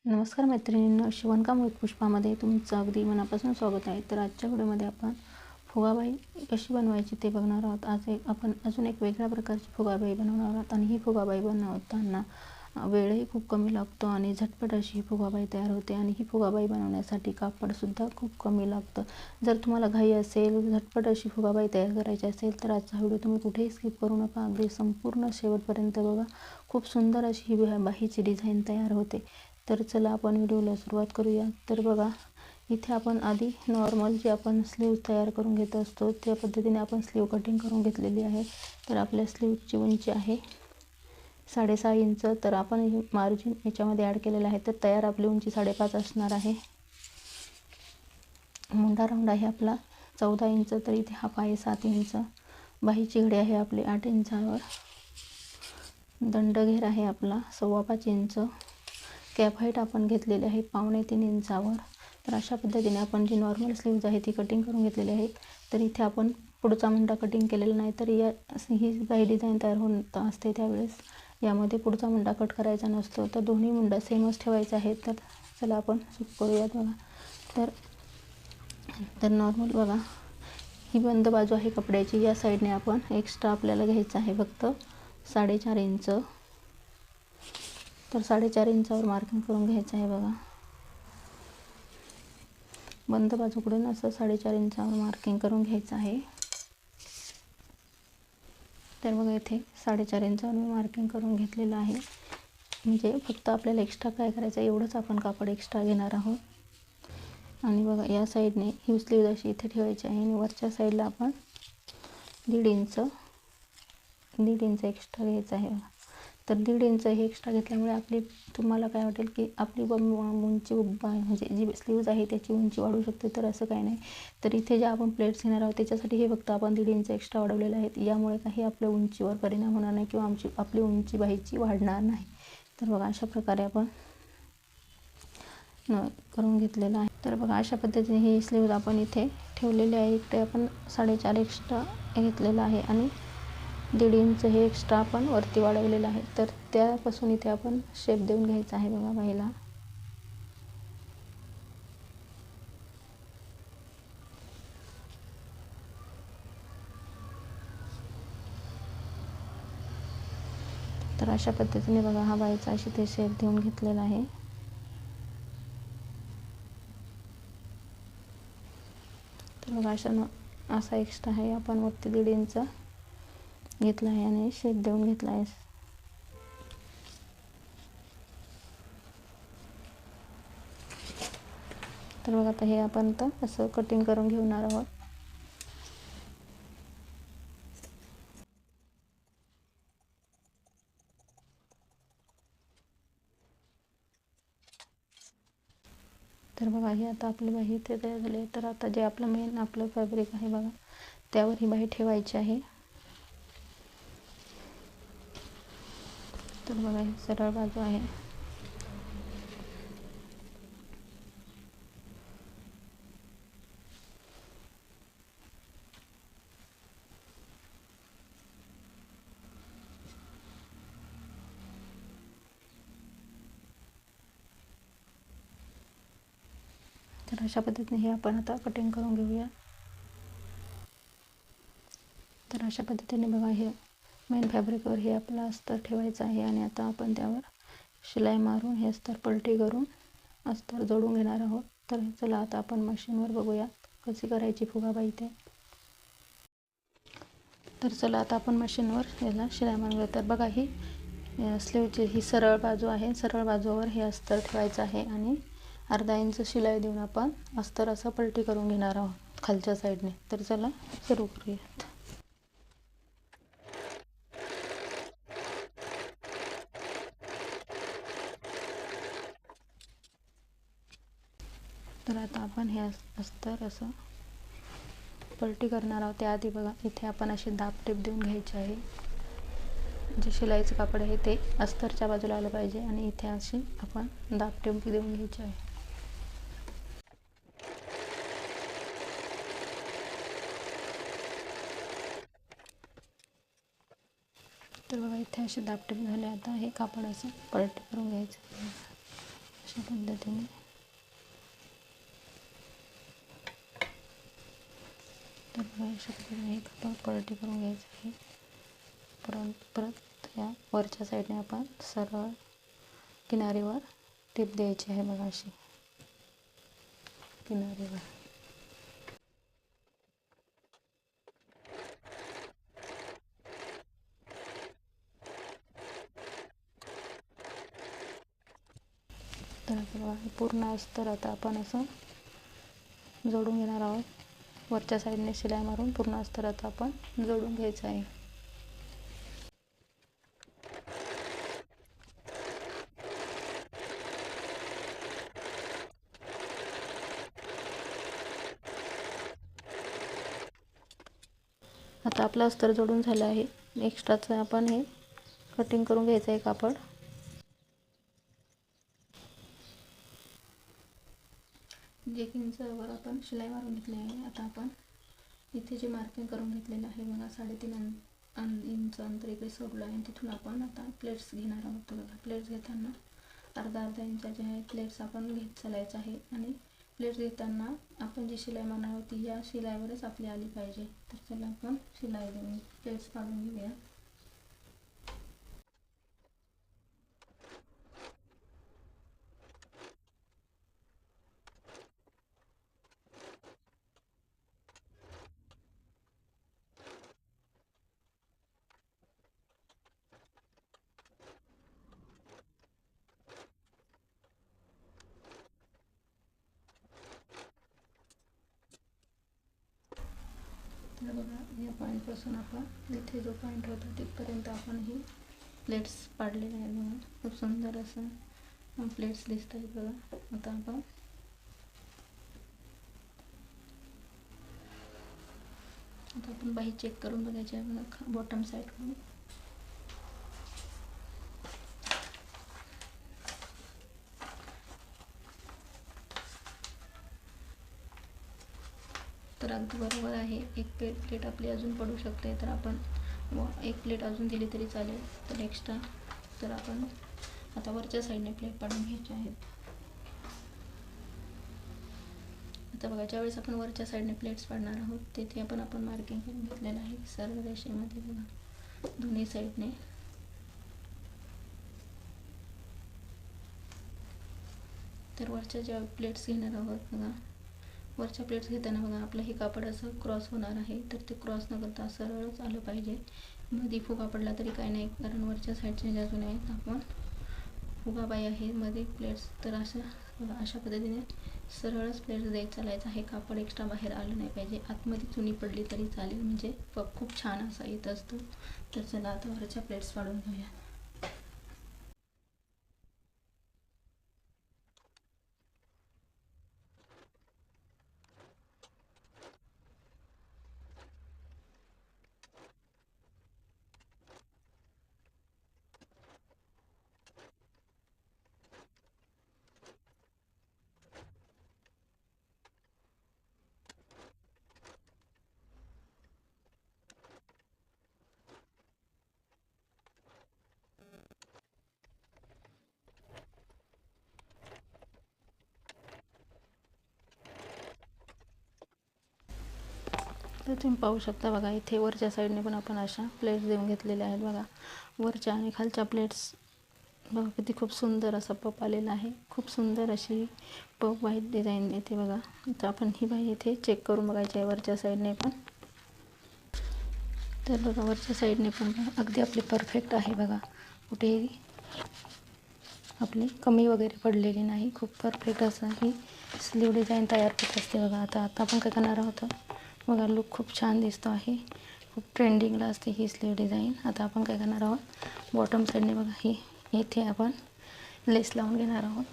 नमस्कार मैत्रिणींनो, शिवणकाम विथ पुष्पामध्ये तुमचं अगदी मनापासून स्वागत आहे. तर आजच्या व्हिडिओमध्ये आपण फुगाबाई कशी बनवायची ते बघणार आहोत. आपण अजून एक वेगळ्या प्रकारची फुगाबाई बनवणार आहोत आणि ही फुगाबाई बनवताना वेळही खूप कमी लागतो आणि झटपट अशी ही फुगाबाई तयार होते. आणि ही फुगाबाई बनवण्यासाठी कापडसुद्धा खूप कमी लागतं. जर तुम्हाला घाई असेल, झटपट अशी फुगाबाई तयार करायची असेल तर आजचा व्हिडिओ तुम्ही कुठेही स्किप करू नका, अगदी संपूर्ण शेवटपर्यंत बघा. खूप सुंदर अशी ही बाहीची डिझाईन तयार होते. तर चला आपण व्हिडिओला सुरुवात करूया. तर बघा, इथे आपण आधी नॉर्मल जे आपण स्लीव तयार करून घेत असतो त्या पद्धतीने आपण स्लीव कटिंग करून घेतलेली आहे. तर आपल्या स्लीवची उंची आहे 6.5 इंच. तर आपण मार्जिन याच्यामध्ये ॲड केलेलं आहे. तर तयार आपली उंची 5.5 असणार आहे. मुंडा राऊंड आहे आपला 14 इंच. तर इथे हाफ आहे 7 इंच. बाहीची घडी आहे आपली 8 इंचावर. दंडघेर आहे आपला 5.25 इंच. कॅप हाईट आपण घेतलेली आहे 2.25 इंचावर. तर अशा पद्धतीने आपण जी नॉर्मल स्लीव्ज आहे ती कटिंग करून घेतलेली आहे. तर इथे आपण पुढचा मुंडा कटिंग केलेला नाही. तर ही बाही डिझाईन तयार होऊन असते त्यावेळेस यामध्ये पुढचा मुंडा कट करायचा नसतो. तर दोन्ही मुंडा सेमच ठेवायचे आहेत. तर चला आपण सुरू करूयात बघा. तर नॉर्मल बघा, ही बंद बाजू आहे कपड्याची. या साईडने आपण एक्स्ट्रा आपल्याला घ्यायचं आहे फक्त 4.5 इंच. तर 4.5 इंचावर मार्किंग करून घ्यायचं आहे बघा. बंद बाजूकडून असं 4.5 इंचावर मार्किंग करून घ्यायचं आहे. तर बघा, इथे 4.5 इंचावर मी मार्किंग करून घेतलेलं आहे. म्हणजे फक्त आपल्याला एक्स्ट्रा काय करायचं आहे, एवढंच आपण कापड एक्स्ट्रा घेणार आहोत. आणि बघा, या साईडने ही स्लीव अशी इथे ठेवायची आहे आणि वरच्या साईडला आपण 1.5 इंच एक्स्ट्रा घ्यायचं आहे. तर 1.5 इंच हे एक्स्ट्रा घेतल्यामुळे तुम्हाला काय वाटेल की आपली उंची म्हणजे जी स्लीव्ज आहे त्याची उंची वाढू शकते. तर असं काही नाही. तर इथे जे आपण प्लेट्स घेणार आहोत त्याच्यासाठी हे फक्त आपण 1.5 इंच एक्स्ट्रा वाढवलेले आहेत. यामुळे काही आपल्या उंचीवर परिणाम होणार नाही किंवा आपली उंची बाहीची वाढणार नाही. तर बघा, अशा प्रकारे आपण करून घेतलेलं आहे. तर बघा, अशा पद्धतीने ही स्लीव्ज आपण इथे ठेवलेली आहे. इकडे आपण 4.5 एक्स्ट्रा घेतलेलं आहे आणि 1.5 इंच हे एक्स्ट्रा आपण वरती वाढवलेलं आहे. तर त्यापासून इथे आपण शेप देऊन घ्यायचा आहे बघा बाहीला. तर अशा पद्धतीने बघा, हा बाहीचा अशी ते शेप देऊन घेतलेला आहे. तर बघा, असा एक्स्ट्रा आहे आपण वरती 1.5 इंच घेतला आहे आणि शेप देऊन घेतला आहे. तर बघा, आता हे आपण असं कटिंग करून घेणार आहोत. तर बघा, ही आता आपली बाही इथे तयार झाली आहे. तर आता जे आपलं मेन आपलं फॅब्रिक आहे बघा, त्यावर ही बाही ठेवायची आहे. तर बघा, ही सरळ बाजू आहे. तर अशा पद्धतीने हे आपण आता कटिंग करून घेऊया. तर अशा पद्धतीने बघा, हे मेन फॅब्रिकवर हे आपलं अस्तर ठेवायचं आहे आणि आता आपण त्यावर शिलाई मारून हे अस्तर पलटी करून अस्तर जोडून घेणार आहोत. तर चला आता आपण मशीनवर बघूया कशी करायची फुगाबाई ते. तर चला आता आपण मशीनवर याला शिलाई मारूया. तर बघा, ही स्लीवची ही सरळ बाजू आहे. सरळ बाजूवर हे अस्तर ठेवायचं आहे आणि 1/2 इंच शिलाई देऊन आपण अस्तर असं पलटी करून घेणार आहोत खालच्या साईडने. तर चला सुरू करूयात. तर आता आपण हे अस्तर असं पलटी करणार आहोत. त्याआधी बघा, इथे आपण अशी दाब टीप देऊन घ्यायची आहे. जे शिलाईचं कापड आहे ते अस्तरच्या बाजूला आलं पाहिजे आणि इथे अशी आपण दाब टीप देऊन घ्यायची आहे. तर बघा, इथे अशी दाब टीप झाली. आता हे कापड असं पलटी करून घ्यायचं. अशा पद्धतीने तर बघा अशा पद्धतीने एक आपण पलटी करून घ्यायचं आहे. परत या वरच्या साईडने आपण सरळ किनारीवर टिप द्यायची आहे बघा, अशी किनारीवर. तर बघा पूर्ण अस्तर आता आपण असं जोडून घेणार आहोत. वरच्या साईडने शिलाई मारून पूर्ण अस्तर आता आपण जोडून घ्यायचं आहे. आता आपलं अस्तर जोडून झालं आहे. एक्स्ट्राचं आपण हे कटिंग करून घ्यायचं आहे कापड. जेकिंगवर आपण शिलाई मारून घेतली आहे. आता आपण इथे जे मार्किंग करून घेतलेलं आहे बघा, 3.5 इंच अंतर इकडे सोडलं आहे. तिथून आपण आता प्लेट्स घेणार आहोत. बघा प्लेट्स घेताना अर्धा इंचाचे आहे प्लेट्स आपण घेत चालायचं आहे. आणि प्लेट्स घेताना आपण जी शिलाई मारणार आहोत ती या शिलाईवरच आपली आली पाहिजे. तर चला आपण शिलाई देऊन प्लेट्स काढून घेऊया. तर बघा या पॉईंटपासून आपण इथे जो पॉईंट होता तिथपर्यंत आपण ही प्लेट्स पाडलेले आहेत. बघा खूप सुंदर असं प्लेट्स दिसत आहेत बघा. आता आपण बाही चेक करून बघायची आहे बघा बॉटम साईडकडून. तर अगदी बरोबर आहे. एक प्लेट आपली अजून पडू शकते, तर आपण एक प्लेट अजून दिली तरी चालेल. तर एक्स्ट्रा तर आपण आता वरच्या साईडने प्लेट पाडून घ्यायची आहेत. आता बघा ज्यावेळेस आपण वरच्या साईडने प्लेट्स पाडणार आहोत तिथे आपण मार्किंग करून घेतलेलं आहे सरळ रेषेमध्ये बघा दोन्ही साईडने. तर वरच्या ज्या प्लेट्स घेणार आहोत बघा, वरच्या प्लेट्स घेताना बघा आपलं हे कापड असं क्रॉस होणार आहे. तर ते क्रॉस न करता सरळच आलं पाहिजे. मध्ये फुगा पडला तरी काही नाही, कारण वरच्या साईडच्या ज्या जुन्या आहेत आपण फुगाबाई आहे मध्ये प्लेट्स. तर अशा पद्धतीने सरळच प्लेट्स द्यायचं चालायचं आहे. कापड एक्स्ट्रा बाहेर आलं नाही पाहिजे. आतमध्ये चुनी पडली तरी चालेल, म्हणजे खूप छान असा येत असतो. तर चला आता वरच्या प्लेट्स पाडून घेऊया. तर तुम्ही पाहू शकता बघा इथे वरच्या साईडने पण आपण अशा प्लेट्स देऊन घेतलेल्या आहेत बघा. वरच्या आणि खालच्या प्लेट्स बघा किती खूप सुंदर असा पप आलेला आहे. खूप सुंदर अशी पप वाईट डिझाईन येते बघा. तर आपण ही बाई इथे चेक करून बघायची आहे वरच्या साईडने पण. तर बघा वरच्या साईडने पण अगदी आपली परफेक्ट आहे बघा, कुठेही आपली कमी वगैरे पडलेली नाही. खूप परफेक्ट असं ही स्लीव डिझाईन तयार होत असते बघा. आता आपण काय करणार आहोत बघा, लुक खूप छान दिसतो आहे. खूप ट्रेंडिंगला असते ही स्लीव डिझाईन. आता आपण काय करणार आहोत बॉटम साईडने बघा ही इथे आपण लेस लावून घेणार आहोत.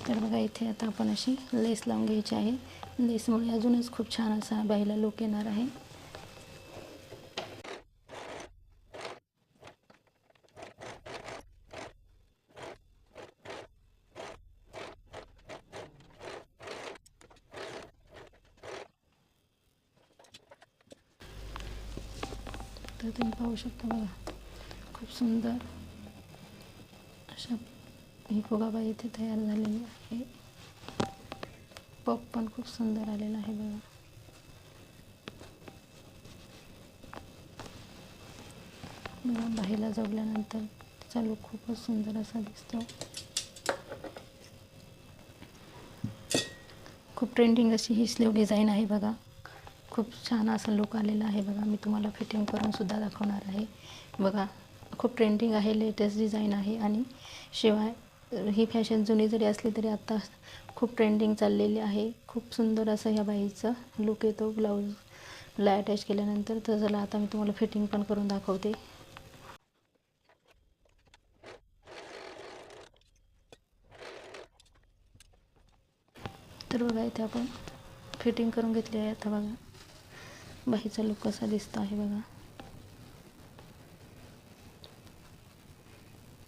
तर बघा इथे आता आपण अशी लेस लावून घ्यायची आहे. लेसमुळे अजूनच खूप छान असा बाईला लुक येणार आहे. तर तुम्ही पाहू शकता बघा खूप सुंदर अशा ही फुगाबाई इथे तयार झालेली आहे. पप पण खूप सुंदर आलेला आहे बघा. बघा बाईला जोडल्यानंतर तिचा लूक खूपच सुंदर असा दिसतो. खूप ट्रेंडिंग अशी ही स्लीव डिझाईन आहे बघा. खूप छान असा लूक आलेला आहे बघा. मी तुम्हाला फिटिंग करून सुद्धा दाखवणार आहे बघा. खूप ट्रेंडिंग आहे, लेटेस्ट डिझाईन आहे आणि शिवाय ही फॅशन जुनी जरी असली तरी आता खूप ट्रेंडिंग चाललेली आहे. खूप सुंदर असं ह्या बाईचं लूक येतो ब्लाऊजला अटॅच केल्यानंतर. तर चला आता मी तुम्हाला फिटिंग पण करून दाखवते. तर बघा इथे आपण फिटिंग करून घेतली आहे. आता बघा बाईचा लूक कसा दिसतो आहे बघा.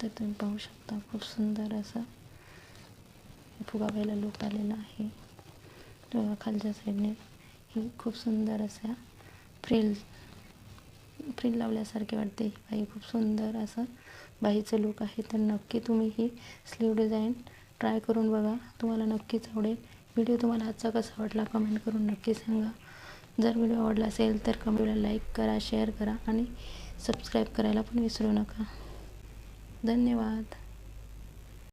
तर तुम्ही पाहू शकता खूप सुंदर असा फुगाबाईला लूक आलेला आहे. तर बघा खालच्या साईडने ही खूप सुंदर असा फ्रिल लावल्यासारखे वाटते ही बाई. खूप सुंदर असं बाईचं लूक आहे. तर नक्की तुम्ही ही स्लीव डिझाईन ट्राय करून बघा, तुम्हाला नक्कीच आवडेल. व्हिडिओ तुम्हाला आजचा कसा वाटला कमेंट करून नक्की सांगा. जर व्हिडिओ आवडला असेल तर कमेंटला लाईक करा, शेअर करा आणि सबस्क्राईब करायला पण विसरू नका. धन्यवाद.